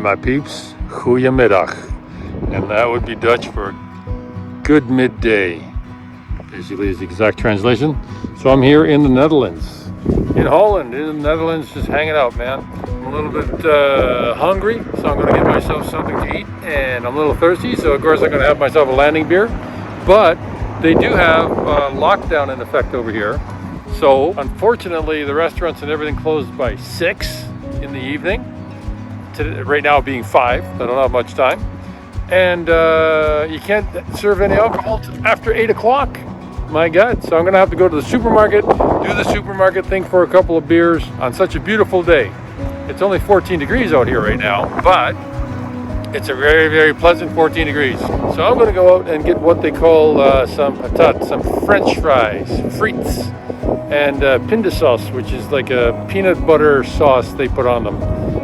my peeps, goeiemiddag. And that would be Dutch for good midday. Basically is the exact translation. So I'm here in the Netherlands. In Holland, in the Netherlands, just hanging out, man. I'm a little bit hungry, so I'm gonna get myself something to eat. And I'm a little thirsty, so of course I'm gonna have myself a landing beer. But they do have lockdown in effect over here. So unfortunately, the restaurants and everything closed by 6 in the evening. Right now being 5, I don't have much time. And you can't serve any alcohol after 8 o'clock. My God, so I'm gonna have to go to the supermarket, do the supermarket thing for a couple of beers on such a beautiful day. It's only 14 degrees out here right now, but it's a very, very pleasant 14 degrees. So I'm gonna go out and get what they call some patat, some French fries, frites, and pinda sauce, which is like a peanut butter sauce they put on them.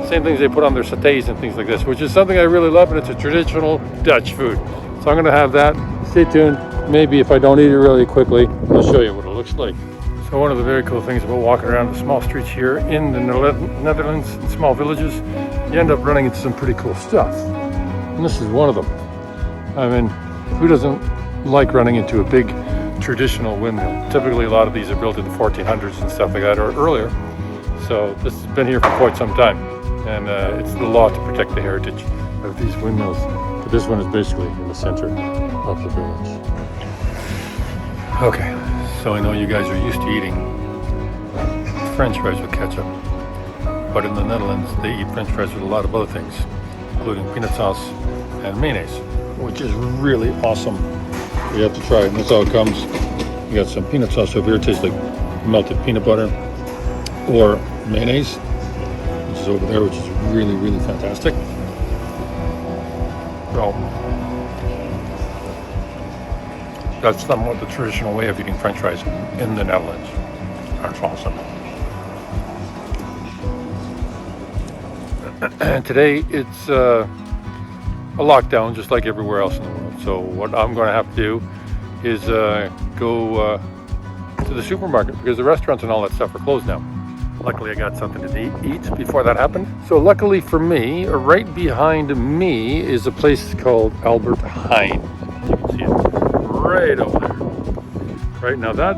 Same things they put on their sautés and things like this, which is something I really love, and it's a traditional Dutch food. So I'm gonna have that. Stay tuned. Maybe if I don't eat it really quickly, I'll show you what it looks like. So one of the very cool things about walking around the small streets here in the Netherlands, in small villages, you end up running into some pretty cool stuff. And this is one of them. I mean, who doesn't like running into a big traditional windmill? Typically a lot of these are built in the 1400s and stuff like that, or earlier. So this has been here for quite some time. And it's the law to protect the heritage of these windmills. But this one is basically in the center of the village. Okay, so I know you guys are used to eating French fries with ketchup, but in the Netherlands they eat French fries with a lot of other things, including peanut sauce and mayonnaise, which is really awesome. You have to try it, and that's how it comes. You got some peanut sauce over here, it tastes like melted peanut butter, or mayonnaise, which is over there, which is really, really fantastic. So that's somewhat the traditional way of eating French fries in the Netherlands. That's awesome. And today it's a lockdown, just like everywhere else in the world. So what I'm going to have to do is go to the supermarket, because the restaurants and all that stuff are closed now. Luckily I got something to eat before that happened. So luckily for me, right behind me is a place called Albert Heijn. You can see it right over there. Right now that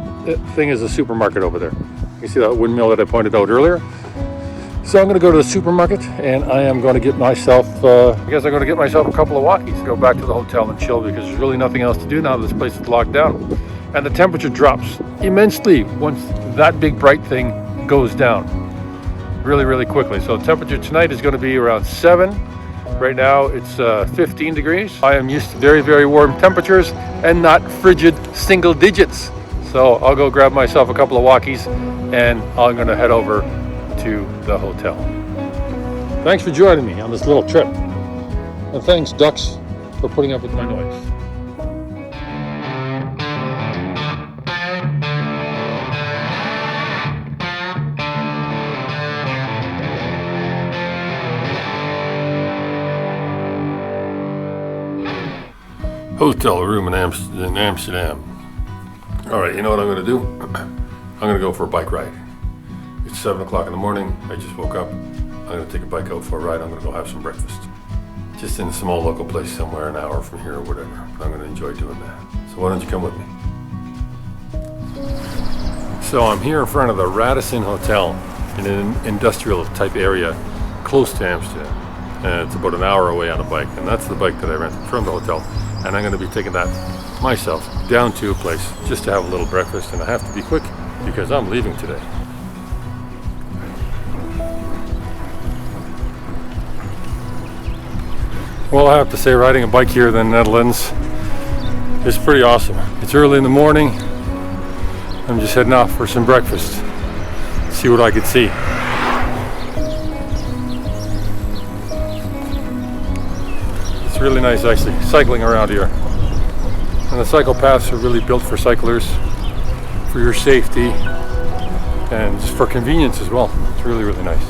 thing is a supermarket over there. You see that windmill that I pointed out earlier? So I'm going to go to the supermarket, and I am going to get myself, I guess I'm going to get myself a couple of walkies to go back to the hotel and chill, because there's really nothing else to do now that this place is locked down. And the temperature drops immensely once that big bright thing goes down. Really, really quickly. So the temperature tonight is going to be around 7. Right now it's 15 degrees. I am used to very, very warm temperatures and not frigid single digits. So I'll go grab myself a couple of walkies, and I'm going to head over to the hotel. Thanks for joining me on this little trip. And thanks, ducks, for putting up with my noise. Hotel room in Amsterdam. All right, you know what I'm gonna do? I'm gonna go for a bike ride. It's 7 o'clock in the morning. I just woke up. I'm gonna take a bike out for a ride. I'm gonna go have some breakfast. Just in a small local place somewhere an hour from here or whatever. I'm gonna enjoy doing that. So why don't you come with me? So I'm here in front of the Radisson Hotel in an industrial type area close to Amsterdam. And it's about an hour away on a bike. And that's the bike that I rented from the hotel. And I'm going to be taking that myself down to a place just to have a little breakfast, and I have to be quick because I'm leaving today. Well, I have to say, riding a bike here in the Netherlands is pretty awesome. It's early in the morning. I'm just heading off for some breakfast, see what I could see. It's really nice actually cycling around here, and the cycle paths are really built for cyclers, for your safety and just for convenience as well. It's really, really nice.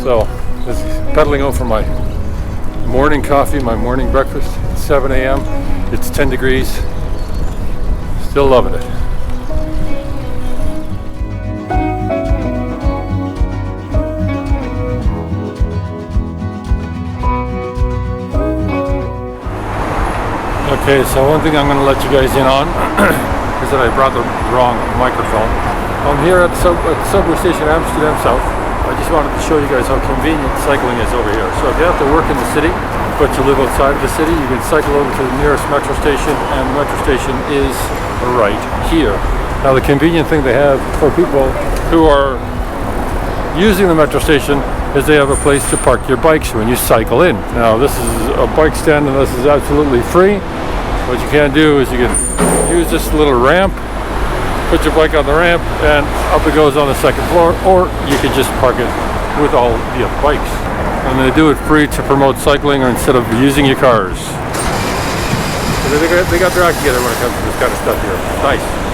So this is pedaling out for my morning coffee, my morning breakfast. It's 7 a.m. It's 10 degrees. Still loving it. Okay, so one thing I'm going to let you guys in on is that I brought the wrong microphone. I'm here at the subway station in Amsterdam South. I just wanted to show you guys how convenient cycling is over here. So if you have to work in the city, but you live outside of the city, you can cycle over to the nearest metro station, and the metro station is right here. Now the convenient thing they have for people who are using the metro station is they have a place to park your bikes when you cycle in. Now this is a bike stand and this is absolutely free. What you can do is you can use this little ramp, put your bike on the ramp, and up it goes on the second floor, or you can just park it with all the other bikes. And they do it free to promote cycling or instead of using your cars. So they got their act together when it comes to this kind of stuff here. Nice.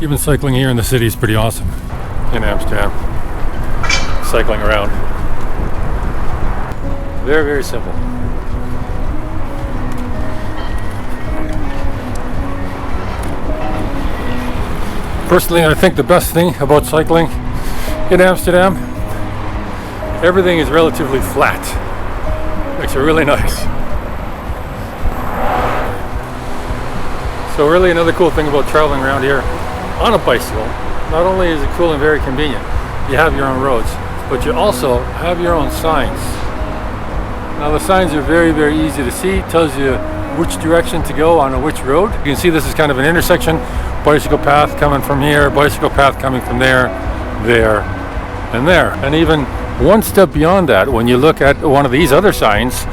Even cycling here in the city is pretty awesome in Amsterdam. Cycling around. Very, very simple. Personally, I think the best thing about cycling in Amsterdam, everything is relatively flat. Makes it really nice. So really another cool thing about traveling around here on a bicycle, not only is it cool and very convenient, you have your own roads, but you also have your own signs. Now the signs are very, very easy to see. It tells you which direction to go on which road. You can see this is kind of an intersection. Bicycle path coming from here, bicycle path coming from there, there, and there. And even one step beyond that, when you look at one of these other signs,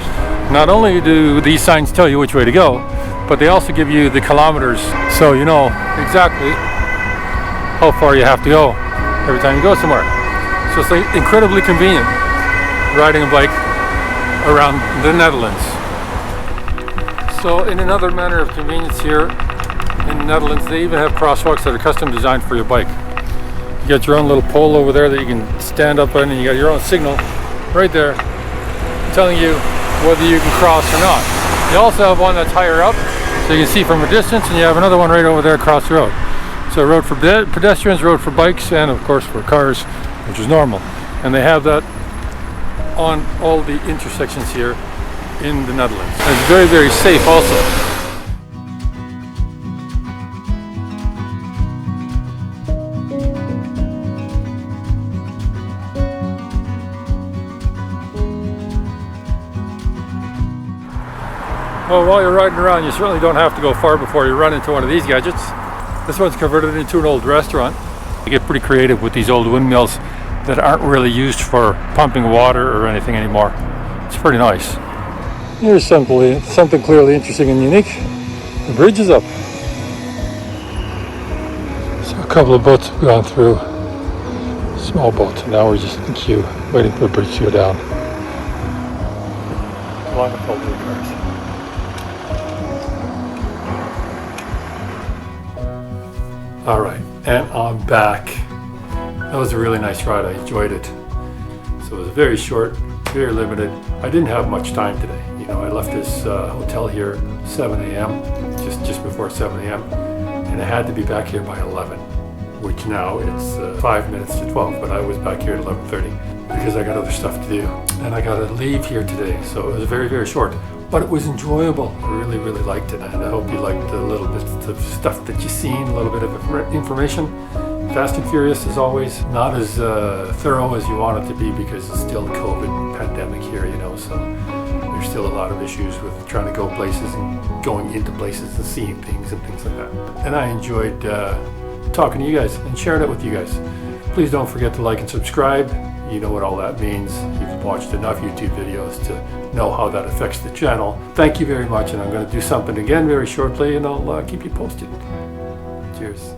not only do these signs tell you which way to go, but they also give you the kilometers, so you know exactly how far you have to go every time you go somewhere. So it's like incredibly convenient riding a bike around the Netherlands. So in another manner of convenience here in the Netherlands, they even have crosswalks that are custom designed for your bike. You got your own little pole over there that you can stand up on, and you got your own signal right there telling you whether you can cross or not. You also have one that's higher up, so you can see from a distance, and you have another one right over there across the road. So road for pedestrians, road for bikes, and of course for cars, which is normal. And they have that on all the intersections here in the Netherlands. And it's very, very safe also. Well, while you're riding around, you certainly don't have to go far before you run into one of these gadgets. This one's converted into an old restaurant. You get pretty creative with these old windmills that aren't really used for pumping water or anything anymore. It's pretty nice. Here's something clearly interesting and unique. The bridge is up. So a couple of boats have gone through. Small boats, and now we're just in queue, waiting for the bridge to go down. Along with all the cars. All right, and I'm back. That was a really nice ride. I enjoyed it. So it was very short, very limited. I didn't have much time today. You know, I left this hotel here 7 a.m., just before 7 a.m., and I had to be back here by 11, which now it's 5 minutes to 12, but I was back here at 11:30 because I got other stuff to do. And I got to leave here today, so it was very, very short. But it was enjoyable. I really, really liked it, and I hope you liked the little bits of stuff that you've seen, a little bit of information. Fast and Furious, as always, not as thorough as you want it to be because it's still the COVID pandemic here, you know, so there's still a lot of issues with trying to go places and going into places and seeing things and things like that. And I enjoyed talking to you guys and sharing it with you guys. Please don't forget to like and subscribe. You know what all that means. You've watched enough YouTube videos to know how that affects the channel. Thank you very much, and I'm going to do something again very shortly, and I'll keep you posted. Cheers.